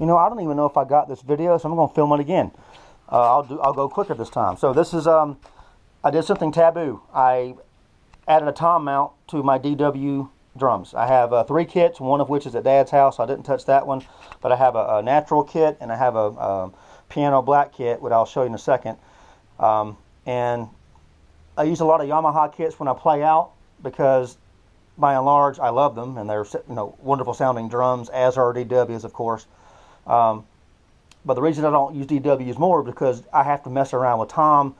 You know, I don't even know if I got this video, so I'm going to film it again. I'll go quicker this time. So this is I did something taboo. I added a tom mount to my DW drums. I have 3 kits, one of which is at Dad's house. I didn't touch that one, but I have a natural kit and I have a piano black kit, which I'll show you in a second. And I use a lot of Yamaha kits when I play out because, by and large, I love them and they're, you know, wonderful sounding drums, as are DWs, of course. But the reason I don't use DWs more is because I have to mess around with tom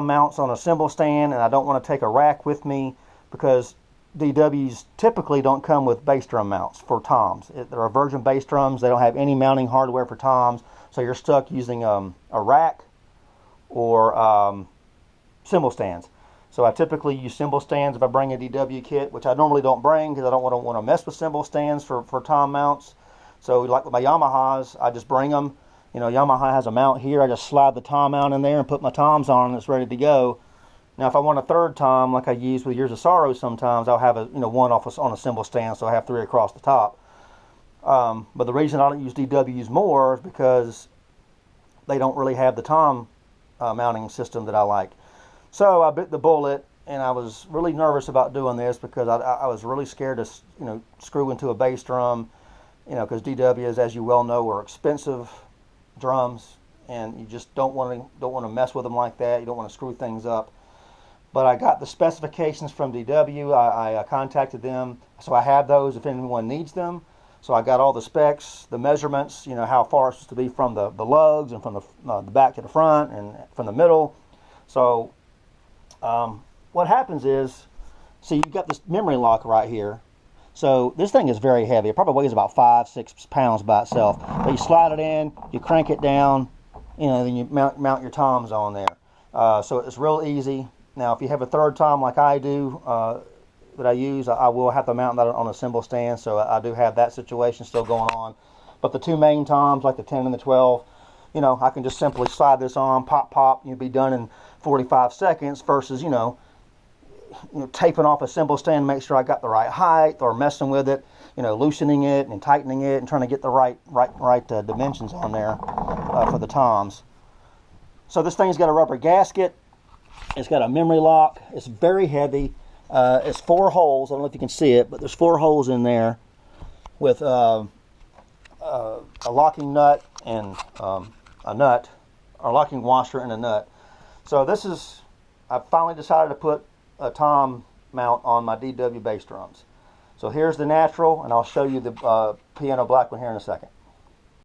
mounts on a cymbal stand, and I don't want to take a rack with me because DWs typically don't come with bass drum mounts for toms. They're Virgin bass drums. They don't have any mounting hardware for toms, so you're stuck using a rack or cymbal stands. So I typically use cymbal stands if I bring a DW kit, which I normally don't bring because I don't want to mess with cymbal stands for tom mounts. So like with my Yamahas, I just bring them. You know, Yamaha has a mount here. I just slide the tom mount in there and put my toms on and it's ready to go. Now if I want a third tom like I use with Years of Sorrow sometimes, I'll have one on a cymbal stand, so I have 3 across the top. But the reason I don't use DWs more is because they don't really have the tom mounting system that I like. So I bit the bullet, and I was really nervous about doing this because I was really scared to screw into a bass drum, because DWs, as you well know, are expensive drums, and you just don't want to mess with them like that. You don't want to screw things up. But I got the specifications from DW. I contacted them, so I have those if anyone needs them. So I got all the specs, the measurements, how far it's supposed to be from the lugs and from the back to the front and from the middle. So what happens is, see, you've got this memory lock right here. So this thing is very heavy. It probably weighs about 5-6 pounds by itself. But you slide it in, you crank it down, then you mount your toms on there. So it's real easy. Now, if you have a third tom like I do, that I use, I will have to mount that on a cymbal stand. So I do have that situation still going on. But the 2 main toms, like the 10 and the 12, I can just simply slide this on, pop, pop, you'll be done in 45 seconds versus, taping off a cymbal stand, make sure I got the right height, or messing with it, loosening it and tightening it and trying to get the right dimensions on there for the toms. So this thing's got a rubber gasket. It's got a memory lock. It's very heavy. It's 4 holes. I don't know if you can see it, but there's 4 holes in there with a locking nut and a nut, or locking washer and a nut. So I finally decided to put a tom mount on my DW bass drums. So here's the natural, and I'll show you the piano black one here in a second.